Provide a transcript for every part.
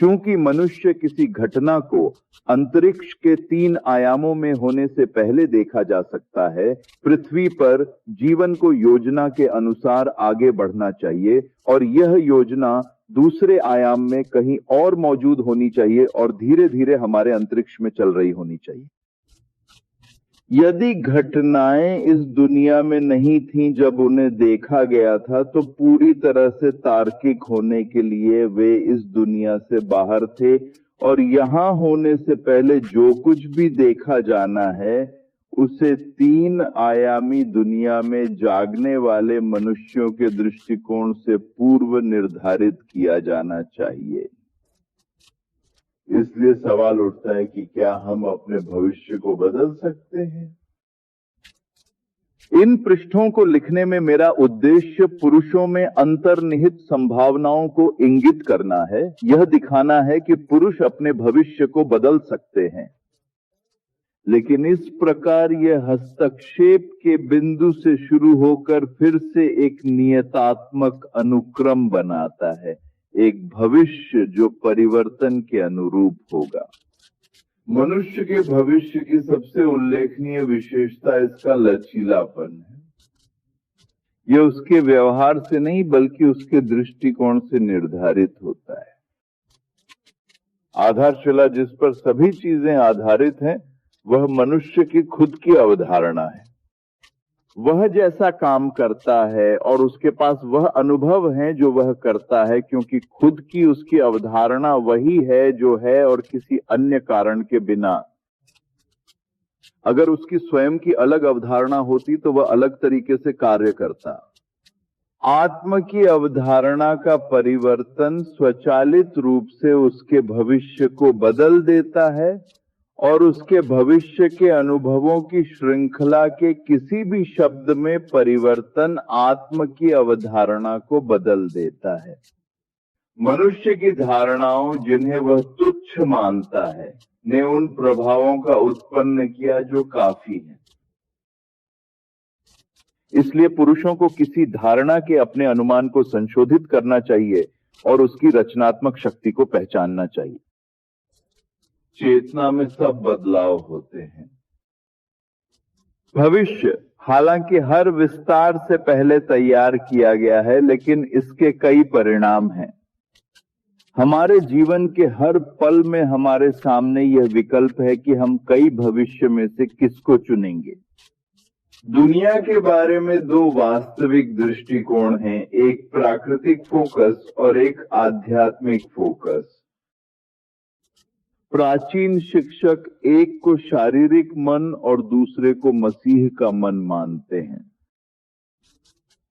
चूंकि मनुष्य किसी घटना को अंतरिक्ष के 3 आयामों में होने से पहले देखा जा सकता है, पृथ्वी पर जीवन को योजना के अनुसार आगे बढ़ना चाहिए और यह योजना दूसरे आयाम में कहीं और मौजूद होनी चाहिए और धीरे धीरे हमारे अंतरिक्ष में चल रही होनी चाहिए। यदि घटनाएं इस दुनिया में नहीं थीं जब उन्हें देखा गया था, तो पूरी तरह से तार्किक होने के लिए वे इस दुनिया से बाहर थे और यहां होने से पहले जो कुछ भी देखा जाना है उसे 3 आयामी दुनिया में जागने वाले मनुष्यों के दृष्टिकोण से पूर्व निर्धारित किया जाना चाहिए। इसलिए सवाल उठता है कि क्या हम अपने भविष्य को बदल सकते हैं? इन पृष्ठों को लिखने में मेरा उद्देश्य पुरुषों में अंतर्निहित संभावनाओं को इंगित करना है। यह दिखाना है कि पुरुष अपने भविष्य को बदल सकते हैं, लेकिन इस प्रकार यह हस्तक्षेप के बिंदु से शुरू होकर फिर से एक नियतात्मक अनुक्रम बनाता है, एक भविष्य जो परिवर्तन के अनुरूप होगा। मनुष्य के भविष्य की सबसे उल्लेखनीय विशेषता इसका लचीलापन है। यह उसके व्यवहार से नहीं बल्कि उसके दृष्टिकोण से निर्धारित होता है। आधारशिला जिस पर सभी चीजें आधारित हैं वह मनुष्य की खुद की अवधारणा है। वह जैसा काम करता है और उसके पास वह अनुभव है जो वह करता है, क्योंकि खुद की उसकी अवधारणा वही है जो है और किसी अन्य कारण के बिना। अगर उसकी स्वयं की अलग अवधारणा होती तो वह अलग तरीके से कार्य करता। आत्म की अवधारणा का परिवर्तन स्वचालित रूप से उसके भविष्य को बदल देता है और उसके भविष्य के अनुभवों की श्रृंखला के किसी भी शब्द में परिवर्तन आत्म की अवधारणा को बदल देता है। मनुष्य की धारणाओं जिन्हें वह तुच्छ मानता है ने उन प्रभावों का उत्पन्न किया जो काफी है। इसलिए पुरुषों को किसी धारणा के अपने अनुमान को संशोधित करना चाहिए और उसकी रचनात्मक शक्ति को पहचानना चाहिए। चेतना में सब बदलाव होते हैं। भविष्य हालांकि हर विस्तार से पहले तैयार किया गया है, लेकिन इसके कई परिणाम हैं। हमारे जीवन के हर पल में हमारे सामने यह विकल्प है कि हम कई भविष्य में से किसको चुनेंगे। दुनिया के बारे में 2 वास्तविक दृष्टिकोण हैं, एक प्राकृतिक फोकस और एक आध्यात्मिक फोकस। प्राचीन शिक्षक एक को शारीरिक मन और दूसरे को मसीह का मन मानते हैं।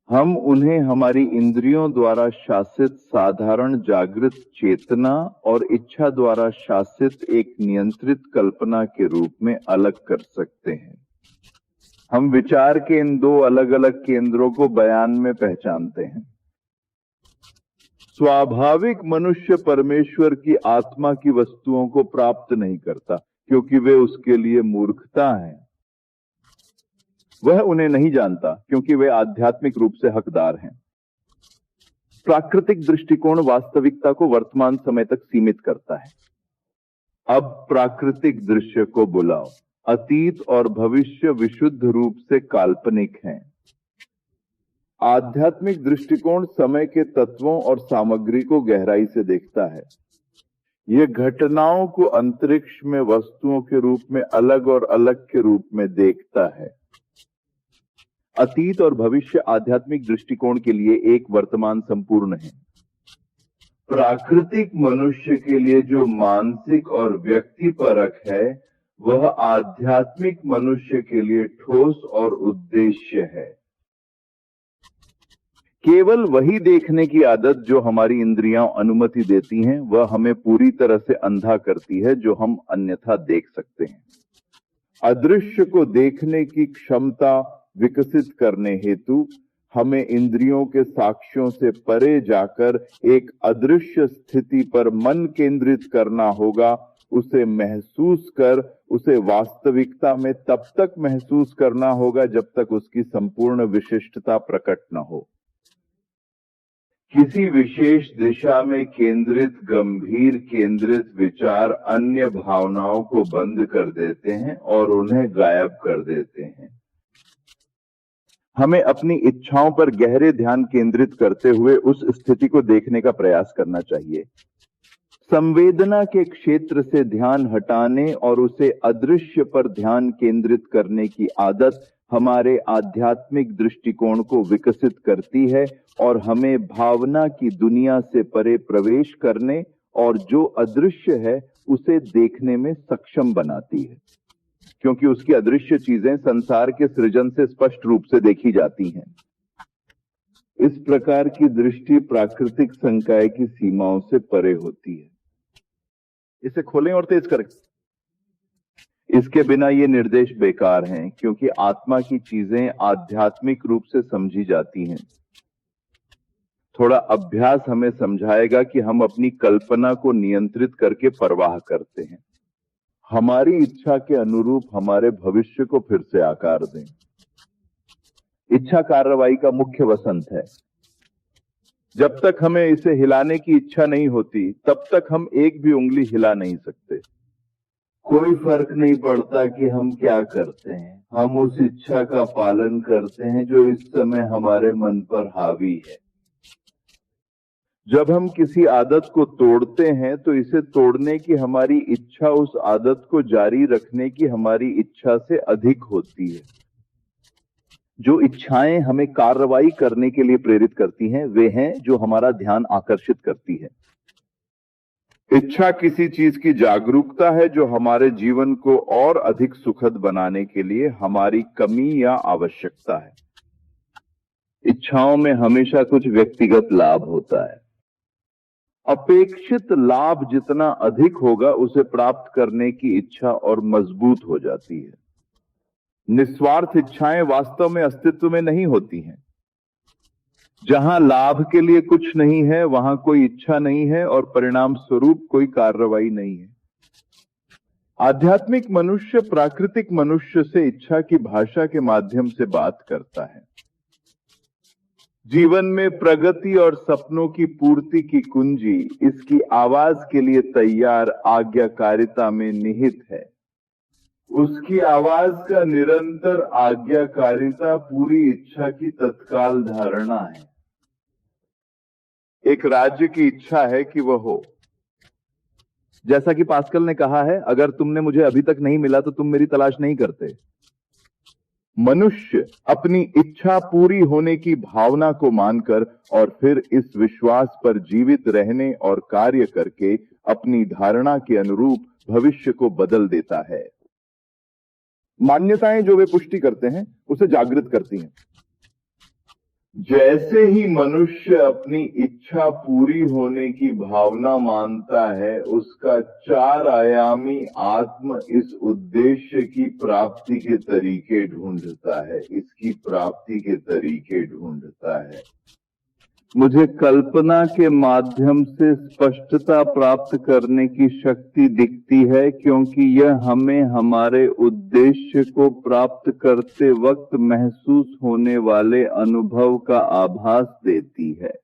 हम उन्हें हमारी इंद्रियों द्वारा शासित साधारण जागृत चेतना और इच्छा द्वारा शासित एक नियंत्रित कल्पना के रूप में अलग कर सकते हैं। हम विचार के इन 2 अलग अलग केंद्रों को बयान में पहचानते हैं। स्वाभाविक मनुष्य परमेश्वर की आत्मा की वस्तुओं को प्राप्त नहीं करता, क्योंकि वे उसके लिए मूर्खता है। वह उन्हें नहीं जानता क्योंकि वे आध्यात्मिक रूप से हकदार हैं। प्राकृतिक दृष्टिकोण वास्तविकता को वर्तमान समय तक सीमित करता है। अब प्राकृतिक दृश्य को बुलाओ। अतीत और भविष्य विशुद्ध रूप से काल्पनिक हैं। आध्यात्मिक दृष्टिकोण समय के तत्वों और सामग्री को गहराई से देखता है। यह घटनाओं को अंतरिक्ष में वस्तुओं के रूप में अलग और अलग के रूप में देखता है। अतीत और भविष्य आध्यात्मिक दृष्टिकोण के लिए एक वर्तमान संपूर्ण है। प्राकृतिक मनुष्य के लिए जो मानसिक और व्यक्तिपरक है, वह आध्यात्मिक मनुष्य के लिए ठोस और उद्देश्य है। केवल वही देखने की आदत जो हमारी इंद्रियां अनुमति देती हैं, वह हमें पूरी तरह से अंधा करती है, जो हम अन्यथा देख सकते हैं। अदृश्य को देखने की क्षमता विकसित करने हेतु हमें इंद्रियों के साक्ष्यों से परे जाकर एक अदृश्य स्थिति पर मन केंद्रित करना होगा। उसे महसूस कर उसे वास्तविकता में तब तक महसूस करना होगा जब तक उसकी संपूर्ण विशिष्टता प्रकट न हो। किसी विशेष दिशा में केंद्रित गंभीर केंद्रित विचार अन्य भावनाओं को बंद कर देते हैं और उन्हें गायब कर देते हैं। हमें अपनी इच्छाओं पर गहरे ध्यान केंद्रित करते हुए उस स्थिति को देखने का प्रयास करना चाहिए। संवेदना के क्षेत्र से ध्यान हटाने और उसे अदृश्य पर ध्यान केंद्रित करने की आदत हमारे आध्यात्मिक दृष्टिकोण को विकसित करती है और हमें भावना की दुनिया से परे प्रवेश करने और जो अदृश्य है उसे देखने में सक्षम बनाती है, क्योंकि उसकी अदृश्य चीजें संसार के सृजन से स्पष्ट रूप से देखी जाती हैं। इस प्रकार की दृष्टि प्राकृतिक संकाय की सीमाओं से परे होती है। इसे खोलें और तेज करें। इसके बिना ये निर्देश बेकार हैं, क्योंकि आत्मा की चीजें आध्यात्मिक रूप से समझी जाती हैं। थोड़ा अभ्यास हमें समझाएगा कि हम अपनी कल्पना को नियंत्रित करके परवाह करते हैं। हमारी इच्छा के अनुरूप हमारे भविष्य को फिर से आकार दें। इच्छा कार्रवाई का मुख्य वसंत है। जब तक हमें इसे हिलाने की इच्छा नहीं होती, तब तक हम एक भी उंगली हिला नहीं सकते। कोई फर्क नहीं पड़ता कि हम क्या करते हैं, हम उस इच्छा का पालन करते हैं जो इस समय हमारे मन पर हावी है। जब हम किसी आदत को तोड़ते हैं तो इसे तोड़ने की हमारी इच्छा उस आदत को जारी रखने की हमारी इच्छा से अधिक होती है। जो इच्छाएं हमें कार्रवाई करने के लिए प्रेरित करती हैं, वे हैं जो हमारा ध्यान आकर्षित करती है। इच्छा किसी चीज की जागरूकता है जो हमारे जीवन को और अधिक सुखद बनाने के लिए हमारी कमी या आवश्यकता है। इच्छाओं में हमेशा कुछ व्यक्तिगत लाभ होता है। अपेक्षित लाभ जितना अधिक होगा, उसे प्राप्त करने की इच्छा और मजबूत हो जाती है। निस्वार्थ इच्छाएं वास्तव में अस्तित्व में नहीं होती हैं। जहां लाभ के लिए कुछ नहीं है, वहां कोई इच्छा नहीं है और परिणाम स्वरूप कोई कार्रवाई नहीं है। आध्यात्मिक मनुष्य प्राकृतिक मनुष्य से इच्छा की भाषा के माध्यम से बात करता है। जीवन में प्रगति और सपनों की पूर्ति की कुंजी इसकी आवाज के लिए तैयार आज्ञाकारिता में निहित है। उसकी आवाज का निरंतर आज्ञाकारिता पूरी इच्छा की तत्काल धारणा है। एक राज्य की इच्छा है कि वह हो। जैसा कि पास्कल ने कहा है, अगर तुमने मुझे अभी तक नहीं मिला तो तुम मेरी तलाश नहीं करते। मनुष्य अपनी इच्छा पूरी होने की भावना को मानकर और फिर इस विश्वास पर जीवित रहने और कार्य करके अपनी धारणा के अनुरूप भविष्य को बदल देता है। मान्यताएं जो वे पुष्टि करते हैं, उसे जागृत करती हैं। जैसे ही मनुष्य अपनी इच्छा पूरी होने की भावना मानता है, उसका 4 आयामी आत्म इस उद्देश्य की प्राप्ति के तरीके ढूंढता है, इसकी प्राप्ति के तरीके ढूंढता है। मुझे कल्पना के माध्यम से स्पष्टता प्राप्त करने की शक्ति दिखती है, क्योंकि यह हमें हमारे उद्देश्य को प्राप्त करते वक्त महसूस होने वाले अनुभव का आभास देती है।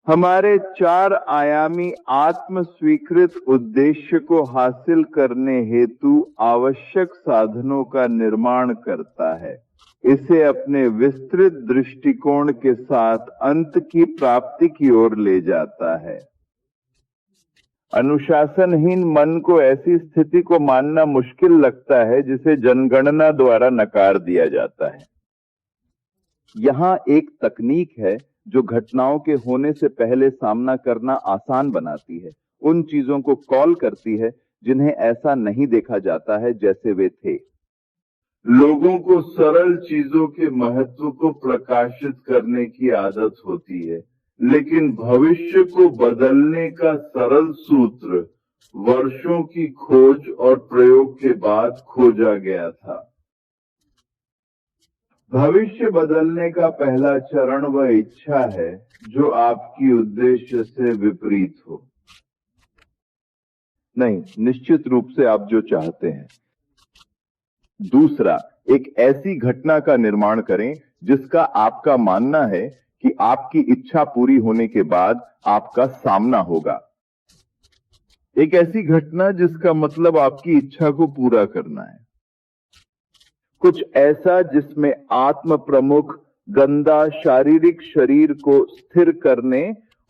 हमारे 4 आयामी आत्म स्वीकृत उद्देश्य को हासिल करने हेतु आवश्यक साधनों का निर्माण करता है। इसे अपने विस्तृत दृष्टिकोण के साथ अंत की प्राप्ति की ओर ले जाता है। अनुशासनहीन मन को ऐसी स्थिति को मानना मुश्किल लगता है जिसे जनगणना द्वारा नकार दिया जाता है। यहां एक तकनीक है जो घटनाओं के होने से पहले सामना करना आसान बनाती है। उन चीजों को कॉल करती है जिन्हें ऐसा नहीं देखा जाता है जैसे वे थे। लोगों को सरल चीजों के महत्व को प्रकाशित करने की आदत होती है, लेकिन भविष्य को बदलने का सरल सूत्र वर्षों की खोज और प्रयोग के बाद खोजा गया था। भविष्य बदलने का पहला चरण वह इच्छा है जो आपकी उद्देश्य से विपरीत हो। नहीं, निश्चित रूप से आप जो चाहते हैं। दूसरा, एक ऐसी घटना का निर्माण करें जिसका आपका मानना है कि आपकी इच्छा पूरी होने के बाद आपका सामना होगा। एक ऐसी घटना जिसका मतलब आपकी इच्छा को पूरा करना है। कुछ ऐसा जिसमें आत्म प्रमुख गंदा शारीरिक शरीर को स्थिर करने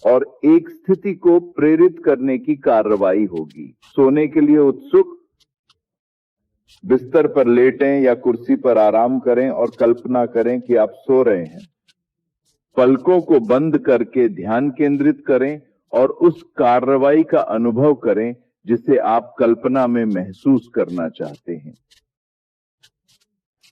और एक स्थिति को प्रेरित करने की कार्रवाई होगी। सोने के लिए उत्सुक, बिस्तर पर लेटें या कुर्सी पर आराम करें और कल्पना करें कि आप सो रहे हैं। पलकों को बंद करके ध्यान केंद्रित करें और उस कार्रवाई का अनुभव करें जिसे आप कल्पना में महसूस करना चाहते हैं।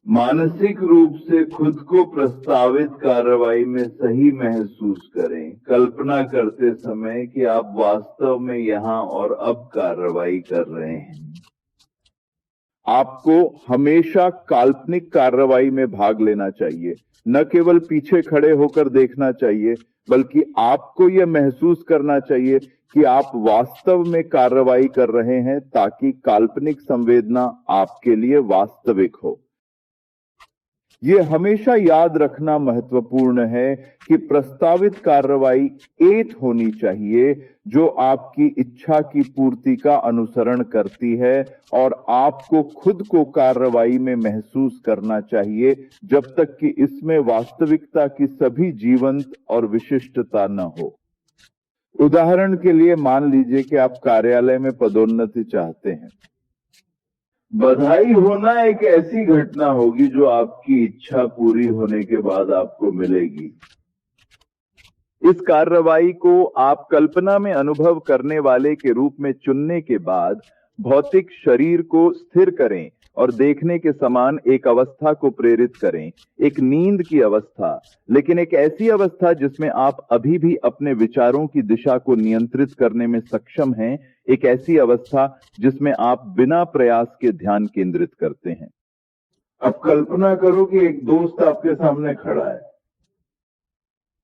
मानसिक रूप से खुद को प्रस्तावित कार्रवाई में सही महसूस करें, कल्पना करते समय कि आप वास्तव में यहां और अब कार्रवाई कर रहे हैं। आपको हमेशा काल्पनिक कार्रवाई में भाग लेना चाहिए, न केवल पीछे खड़े होकर देखना चाहिए, बल्कि आपको यह महसूस करना चाहिए कि आप वास्तव में कार्रवाई कर रहे हैं ताकि काल्पनिक संवेदना आपके लिए वास्तविक हो। यह हमेशा याद रखना महत्वपूर्ण है कि प्रस्तावित कार्रवाई एक होनी चाहिए जो आपकी इच्छा की पूर्ति का अनुसरण करती है और आपको खुद को कार्रवाई में महसूस करना चाहिए जब तक कि इसमें वास्तविकता की सभी जीवंत और विशिष्टता न हो। उदाहरण के लिए मान लीजिए कि आप कार्यालय में पदोन्नति चाहते हैं। बधाई होना एक ऐसी घटना होगी जो आपकी इच्छा पूरी होने के बाद आपको मिलेगी। इस कार्रवाई को आप कल्पना में अनुभव करने वाले के रूप में चुनने के बाद भौतिक शरीर को स्थिर करें और देखने के समान एक अवस्था को प्रेरित करें, एक नींद की अवस्था, लेकिन एक ऐसी अवस्था जिसमें आप अभी भी अपने विचारों की दिशा को नियंत्रित करने में सक्षम हैं, एक ऐसी अवस्था जिसमें आप बिना प्रयास के ध्यान केंद्रित करते हैं। अब कल्पना करो कि एक दोस्त आपके सामने खड़ा है।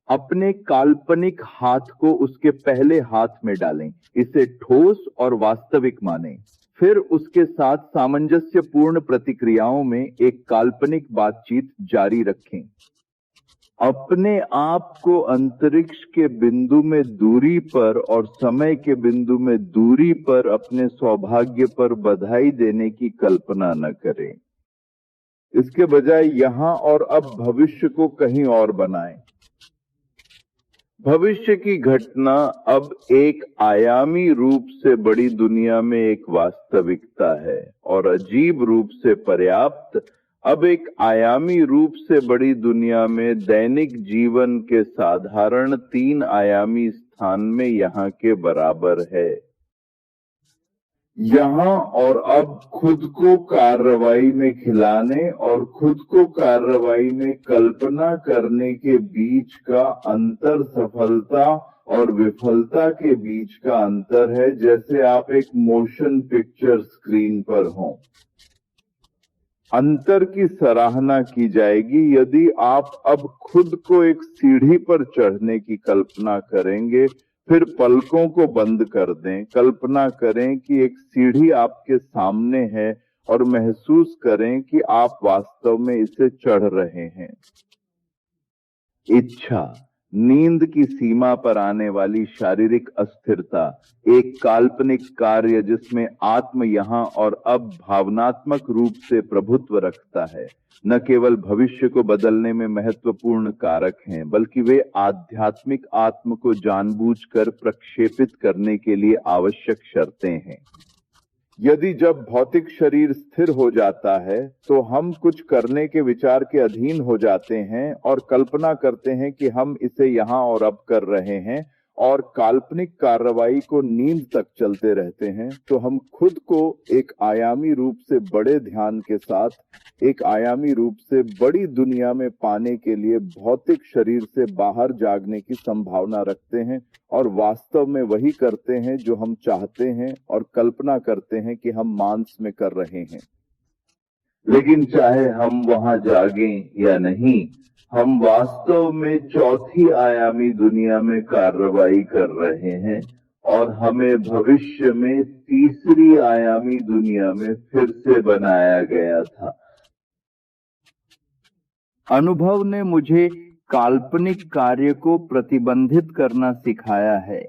अपने काल्पनिक हाथ को उसके पहले हाथ में डालें, इसे ठोस और वास्तविक मानें। फिर उसके साथ सामंजस्यपूर्ण प्रतिक्रियाओं में एक काल्पनिक बातचीत जारी रखें। अपने आप को अंतरिक्ष के बिंदु में दूरी पर और समय के बिंदु में दूरी पर अपने सौभाग्य पर बधाई देने की कल्पना न करें। इसके बजाय यहां और अब भविष्य को कहीं और बनाएं। भविष्य की घटना अब एक आयामी रूप से बड़ी दुनिया में एक वास्तविकता है और अजीब रूप से पर्याप्त अब एक आयामी रूप से बड़ी दुनिया में दैनिक जीवन के साधारण 3 आयामी स्थान में यहाँ के बराबर है। यहाँ और अब खुद को कार्रवाई में खिलाने और खुद को कार्रवाई में कल्पना करने के बीच का अंतर सफलता और विफलता के बीच का अंतर है, जैसे आप एक मोशन पिक्चर स्क्रीन पर हों। अंतर की सराहना की जाएगी यदि आप अब खुद को एक सीढ़ी पर चढ़ने की कल्पना करेंगे। फिर पलकों को बंद कर दें, कल्पना करें कि एक सीढ़ी आपके सामने है और महसूस करें कि आप वास्तव में इसे चढ़ रहे हैं। इच्छा, नींद की सीमा पर आने वाली शारीरिक अस्थिरता, एक काल्पनिक कार्य जिसमें आत्म यहाँ और अब भावनात्मक रूप से प्रभुत्व रखता है, न केवल भविष्य को बदलने में महत्वपूर्ण कारक हैं, बल्कि वे आध्यात्मिक आत्म को जानबूझकर प्रक्षेपित करने के लिए आवश्यक शर्तें हैं। यदि जब भौतिक शरीर स्थिर हो जाता है तो हम कुछ करने के विचार के अधीन हो जाते हैं और कल्पना करते हैं कि हम इसे यहाँ और अब कर रहे हैं और काल्पनिक कार्रवाई को नींद तक चलते रहते हैं, तो हम खुद को एक आयामी रूप से बड़े ध्यान के साथ एक आयामी रूप से बड़ी दुनिया में पाने के लिए भौतिक शरीर से बाहर जागने की संभावना रखते हैं और वास्तव में वही करते हैं जो हम चाहते हैं और कल्पना करते हैं कि हम मांस में कर रहे हैं। लेकिन चाहे हम वहां जागें या नहीं, हम वास्तव में चौथी आयामी दुनिया में कार्रवाई कर रहे हैं और हमें भविष्य में तीसरी आयामी दुनिया में फिर से बनाया गया था। अनुभव ने मुझे काल्पनिक कार्य को प्रतिबंधित करना सिखाया है।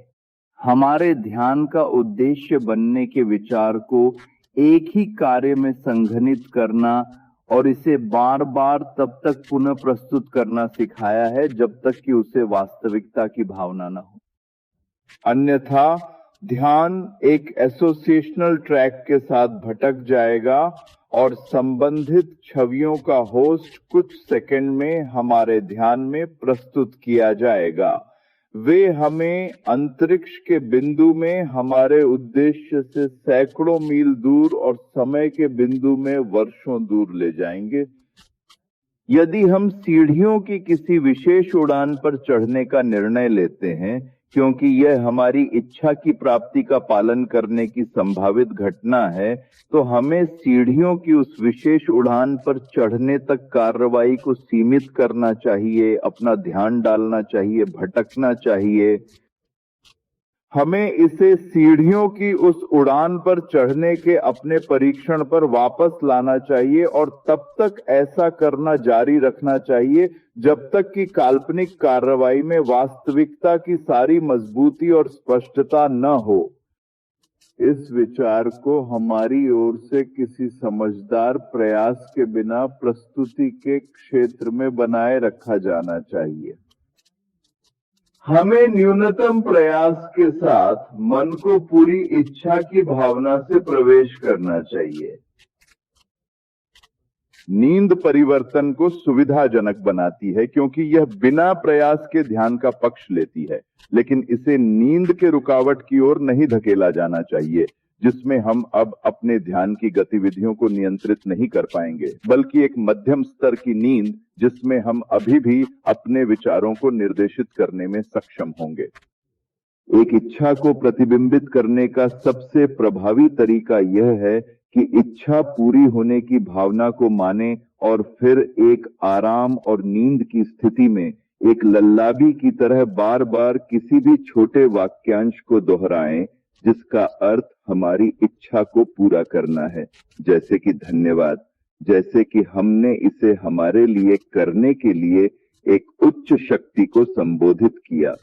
हमारे ध्यान का उद्देश्य बनने के विचार को एक ही कार्य में संघनित करना और इसे बार बार तब तक पुनः प्रस्तुत करना सिखाया है जब तक कि उसे वास्तविकता की भावना न हो। अन्यथा ध्यान एक एसोसिएशनल ट्रैक के साथ भटक जाएगा और संबंधित छवियों का होस्ट कुछ सेकंड में हमारे ध्यान में प्रस्तुत किया जाएगा। वे हमें अंतरिक्ष के बिंदु में हमारे उद्देश्य से सैकड़ों मील दूर और समय के बिंदु में वर्षों दूर ले जाएंगे। यदि हम सीढ़ियों की किसी विशेष उड़ान पर चढ़ने का निर्णय लेते हैं क्योंकि यह हमारी इच्छा की प्राप्ति का पालन करने की संभावित घटना है, तो हमें सीढ़ियों की उस विशेष उड़ान पर चढ़ने तक कार्रवाई को सीमित करना चाहिए, अपना ध्यान डालना चाहिए, भटकना चाहिए। हमें इसे सीढ़ियों की उस उड़ान पर चढ़ने के अपने परीक्षण पर वापस लाना चाहिए और तब तक ऐसा करना जारी रखना चाहिए जब तक कि काल्पनिक कार्रवाई में वास्तविकता की सारी मजबूती और स्पष्टता न हो। इस विचार को हमारी ओर से किसी समझदार प्रयास के बिना प्रस्तुति के क्षेत्र में बनाए रखा जाना चाहिए। हमें न्यूनतम प्रयास के साथ मन को पूरी इच्छा की भावना से प्रवेश करना चाहिए। नींद परिवर्तन को सुविधाजनक बनाती है क्योंकि यह बिना प्रयास के ध्यान का पक्ष लेती है, लेकिन इसे नींद के रुकावट की ओर नहीं धकेला जाना चाहिए जिसमें हम अब अपने ध्यान की गतिविधियों को नियंत्रित नहीं कर पाएंगे, बल्कि एक मध्यम स्तर की नींद जिसमें हम अभी भी अपने विचारों को निर्देशित करने में सक्षम होंगे। एक इच्छा को प्रतिबिंबित करने का सबसे प्रभावी तरीका यह है कि इच्छा पूरी होने की भावना को माने और फिर एक आराम और नींद की स्थिति में एक लल्लाबी की तरह बार बार किसी भी छोटे वाक्यांश को दोहराएं जिसका अर्थ हमारी इच्छा को पूरा करना है, जैसे कि धन्यवाद, जैसे कि हमने इसे हमारे लिए करने के लिए एक उच्च शक्ति को संबोधित किया।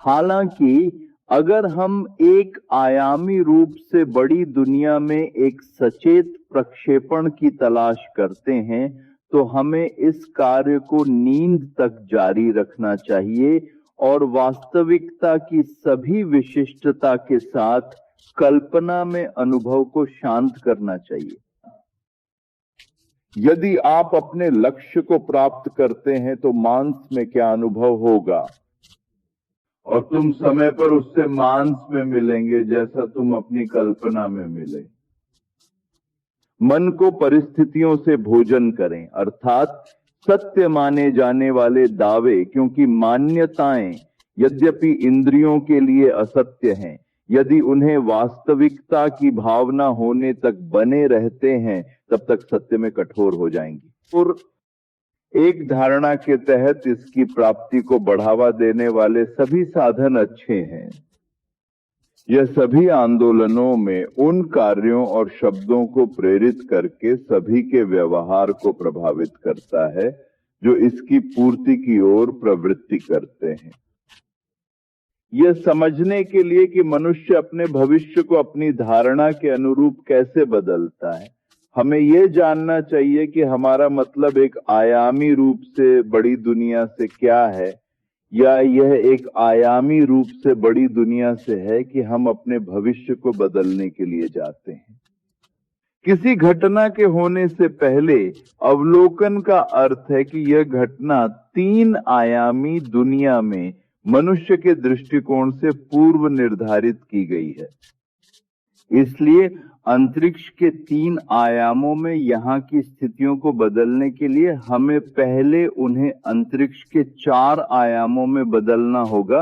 हालांकि अगर हम एक आयामी रूप से बड़ी दुनिया में एक सचेत प्रक्षेपण की तलाश करते हैं, तो हमें इस कार्य को नींद तक जारी रखना चाहिए और वास्तविकता की सभी विशिष्टता के साथ कल्पना में अनुभव को शांत करना चाहिए। यदि आप अपने लक्ष्य को प्राप्त करते हैं तो मांस में क्या अनुभव होगा और तुम समय पर उससे मांस में मिलेंगे जैसा तुम अपनी कल्पना में मिले। मन को परिस्थितियों से भोजन करें, अर्थात सत्य माने जाने वाले दावे, क्योंकि मान्यताएं यद्यपि इंद्रियों के लिए असत्य हैं, यदि उन्हें वास्तविकता की भावना होने तक बने रहते हैं तब तक सत्य में कठोर हो जाएंगी। और एक धारणा के तहत इसकी प्राप्ति को बढ़ावा देने वाले सभी साधन अच्छे हैं। यह सभी आंदोलनों में उन कार्यों और शब्दों को प्रेरित करके सभी के व्यवहार को प्रभावित करता है जो इसकी पूर्ति की ओर प्रवृत्ति करते हैं। यह समझने के लिए कि मनुष्य अपने भविष्य को अपनी धारणा के अनुरूप कैसे बदलता है, हमें यह जानना चाहिए कि हमारा मतलब एक आयामी रूप से बड़ी दुनिया से क्या है, या यह एक आयामी रूप से बड़ी दुनिया से है कि हम अपने भविष्य को बदलने के लिए जाते हैं। किसी घटना के होने से पहले अवलोकन का अर्थ है कि यह घटना 3 आयामी दुनिया में मनुष्य के दृष्टिकोण से पूर्व निर्धारित की गई है। इसलिए अंतरिक्ष के 3 आयामों में यहाँ की स्थितियों को बदलने के लिए हमें पहले उन्हें अंतरिक्ष के 4 आयामों में बदलना होगा।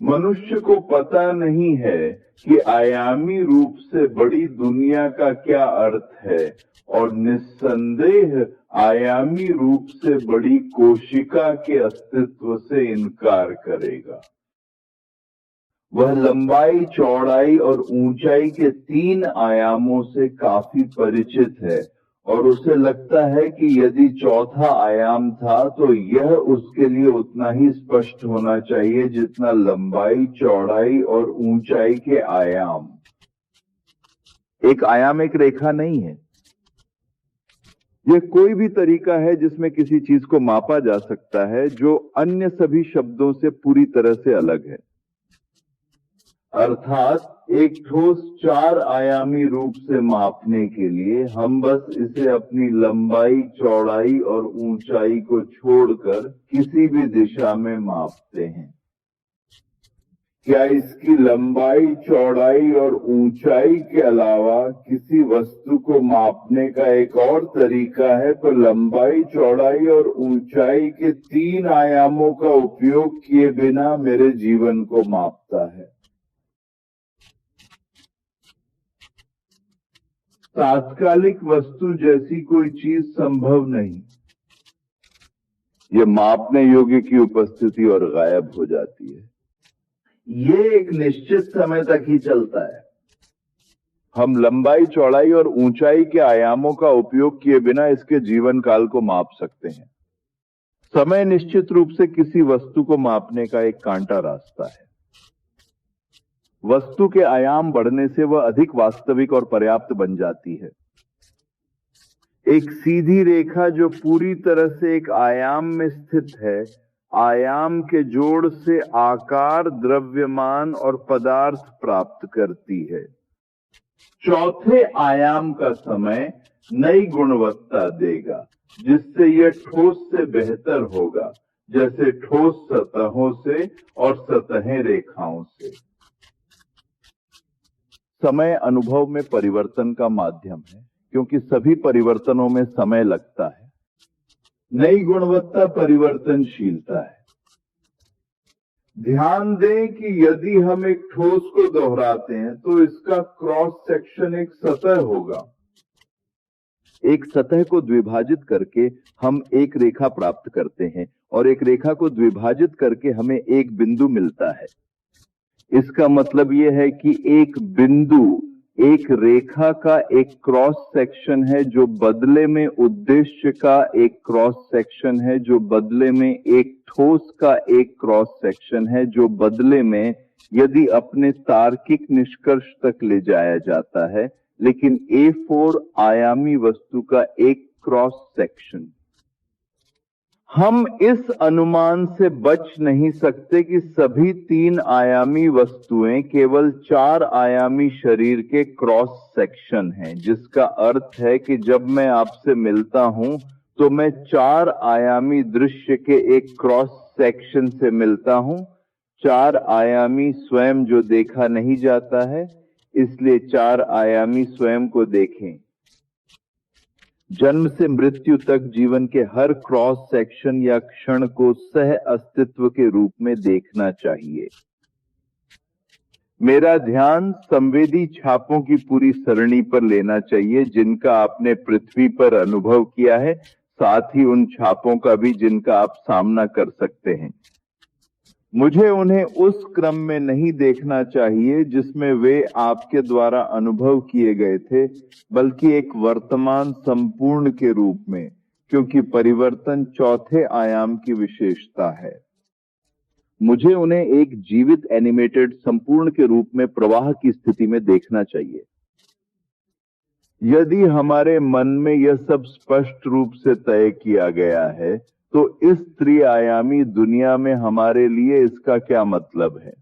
मनुष्य को पता नहीं है कि आयामी रूप से बड़ी दुनिया का क्या अर्थ है और निस्संदेह आयामी रूप से बड़ी कोशिका के अस्तित्व से इनकार करेगा। वह लंबाई, चौड़ाई और ऊंचाई के 3 आयामों से काफी परिचित है और उसे लगता है कि यदि चौथा आयाम था तो यह उसके लिए उतना ही स्पष्ट होना चाहिए जितना लंबाई, चौड़ाई और ऊंचाई के आयाम। एक आयाम एक रेखा नहीं है। यह कोई भी तरीका है जिसमें किसी चीज को मापा जा सकता है जो अन्य सभी शब्दों से पूरी तरह से अलग है। अर्थात एक ठोस 4 आयामी रूप से मापने के लिए हम बस इसे अपनी लंबाई, चौड़ाई और ऊंचाई को छोड़कर किसी भी दिशा में मापते हैं। क्या इसकी लंबाई, चौड़ाई और ऊंचाई के अलावा किसी वस्तु को मापने का एक और तरीका है? तो लंबाई, चौड़ाई और ऊंचाई के 3 आयामों का उपयोग किए बिना मेरे जीवन को मापता है। तात्कालिक वस्तु जैसी कोई चीज संभव नहीं। यह मापने योग्य की उपस्थिति और गायब हो जाती है। ये एक निश्चित समय तक ही चलता है। हम लंबाई, चौड़ाई और ऊंचाई के आयामों का उपयोग किए बिना इसके जीवन काल को माप सकते हैं। समय निश्चित रूप से किसी वस्तु को मापने का एक कांटा रास्ता है। वस्तु के आयाम बढ़ने से वह अधिक वास्तविक और पर्याप्त बन जाती है। एक सीधी रेखा जो पूरी तरह से एक आयाम में स्थित है, आयाम के जोड़ से आकार, द्रव्यमान और पदार्थ प्राप्त करती है। चौथे आयाम का समय नई गुणवत्ता देगा, जिससे यह ठोस से बेहतर होगा, जैसे ठोस सतहों से और सतहें रेखाओं से। समय अनुभव में परिवर्तन का माध्यम है, क्योंकि सभी परिवर्तनों में समय लगता है। नई गुणवत्ता परिवर्तनशीलता है। ध्यान दें कि यदि हम एक ठोस को दोहराते हैं तो इसका क्रॉस सेक्शन एक सतह होगा। एक सतह को द्विभाजित करके हम एक रेखा प्राप्त करते हैं और एक रेखा को द्विभाजित करके हमें एक बिंदु मिलता है। इसका मतलब यह है कि एक बिंदु एक रेखा का एक क्रॉस सेक्शन है, जो बदले में उद्देश्य का एक क्रॉस सेक्शन है, जो बदले में एक ठोस का एक क्रॉस सेक्शन है, जो बदले में यदि अपने तार्किक निष्कर्ष तक ले जाया जाता है, लेकिन A4 आयामी वस्तु का एक क्रॉस सेक्शन। हम इस अनुमान से बच नहीं सकते कि सभी 3 आयामी वस्तुएं केवल 4 आयामी शरीर के क्रॉस सेक्शन हैं, जिसका अर्थ है कि जब मैं आपसे मिलता हूं तो मैं 4 आयामी दृश्य के एक क्रॉस सेक्शन से मिलता हूं। 4 आयामी स्वयं जो देखा नहीं जाता है, इसलिए 4 आयामी स्वयं को देखें। जन्म से मृत्यु तक जीवन के हर क्रॉस सेक्शन या क्षण को सह अस्तित्व के रूप में देखना चाहिए। मेरा ध्यान संवेदी छापों की पूरी सरणी पर लेना चाहिए, जिनका आपने पृथ्वी पर अनुभव किया है, साथ ही उन छापों का भी जिनका आप सामना कर सकते हैं। मुझे उन्हें उस क्रम में नहीं देखना चाहिए जिसमें वे आपके द्वारा अनुभव किए गए थे, बल्कि एक वर्तमान संपूर्ण के रूप में, क्योंकि परिवर्तन चौथे आयाम की विशेषता है। मुझे उन्हें एक जीवित एनिमेटेड संपूर्ण के रूप में प्रवाह की स्थिति में देखना चाहिए। यदि हमारे मन में यह सब स्पष्ट रूप से तय किया गया है, तो इस त्रिआयामी दुनिया में हमारे लिए इसका क्या मतलब है?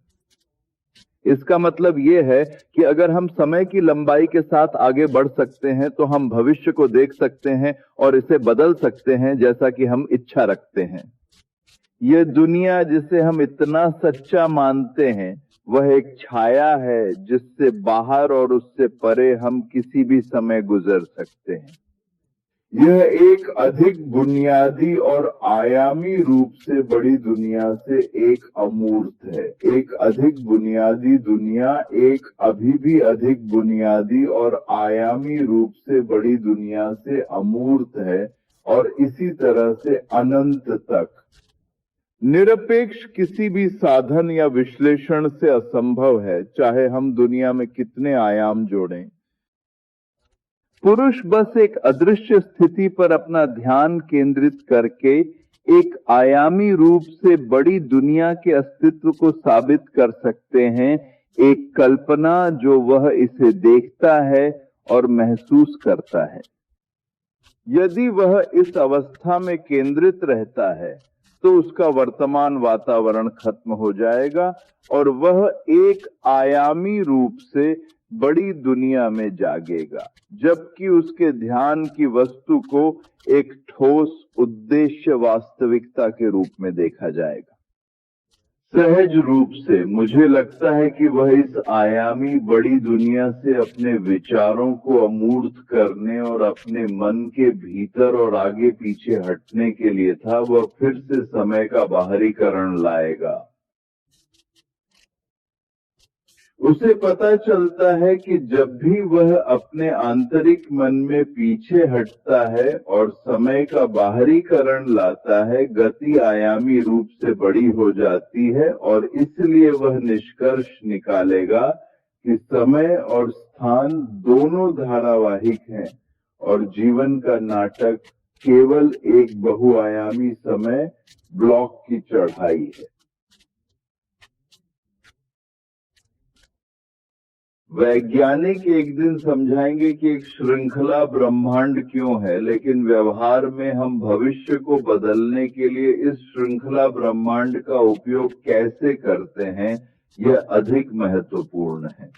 इसका मतलब यह है कि अगर हम समय की लंबाई के साथ आगे बढ़ सकते हैं तो हम भविष्य को देख सकते हैं और इसे बदल सकते हैं जैसा कि हम इच्छा रखते हैं। यह दुनिया जिसे हम इतना सच्चा मानते हैं, वह एक छाया है जिससे बाहर और उससे परे हम किसी भी समय गुजर सकते हैं। यह एक अधिक बुनियादी और आयामी रूप से बड़ी दुनिया से एक अमूर्त है। एक अधिक बुनियादी दुनिया एक अभी भी अधिक बुनियादी और आयामी रूप से बड़ी दुनिया से अमूर्त है, और इसी तरह से अनंत तक। निरपेक्ष किसी भी साधन या विश्लेषण से असंभव है, चाहे हम दुनिया में कितने आयाम जोड़ें। पुरुष बस एक अदृश्य स्थिति पर अपना ध्यान केंद्रित करके एक आयामी रूप से बड़ी दुनिया के अस्तित्व को साबित कर सकते हैं, एक कल्पना जो वह इसे देखता है और महसूस करता है। यदि वह इस अवस्था में केंद्रित रहता है तो उसका वर्तमान वातावरण खत्म हो जाएगा और वह एक आयामी रूप से बड़ी दुनिया में जागेगा, जबकि उसके ध्यान की वस्तु को एक ठोस उद्देश्य वास्तविकता के रूप में देखा जाएगा। सहज रूप से मुझे लगता है कि वह इस आयामी बड़ी दुनिया से अपने विचारों को अमूर्त करने और अपने मन के भीतर और आगे पीछे हटने के लिए था। वह फिर से समय का बाहरीकरण लाएगा। उसे पता चलता है कि जब भी वह अपने आंतरिक मन में पीछे हटता है और समय का बाहरीकरण लाता है, गति आयामी रूप से बड़ी हो जाती है और इसलिए वह निष्कर्ष निकालेगा कि समय और स्थान दोनों धारावाहिक हैं और जीवन का नाटक केवल एक बहुआयामी समय ब्लॉक की चढ़ाई है। वैज्ञानिक एक दिन समझाएंगे कि एक श्रृंखला ब्रह्मांड क्यों है, लेकिन व्यवहार में हम भविष्य को बदलने के लिए इस श्रृंखला ब्रह्मांड का उपयोग कैसे करते हैं, यह अधिक महत्वपूर्ण है।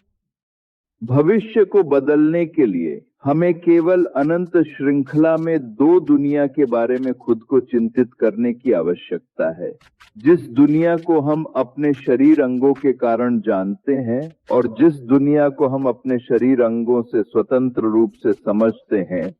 भविष्य को बदलने के लिए हमें केवल अनंत श्रृंखला में दो दुनिया के बारे में खुद को चिंतित करने की आवश्यकता है। जिस दुनिया को हम अपने शरीर अंगों के कारण जानते हैं और जिस दुनिया को हम अपने शरीर अंगों से स्वतंत्र रूप से समझते हैं,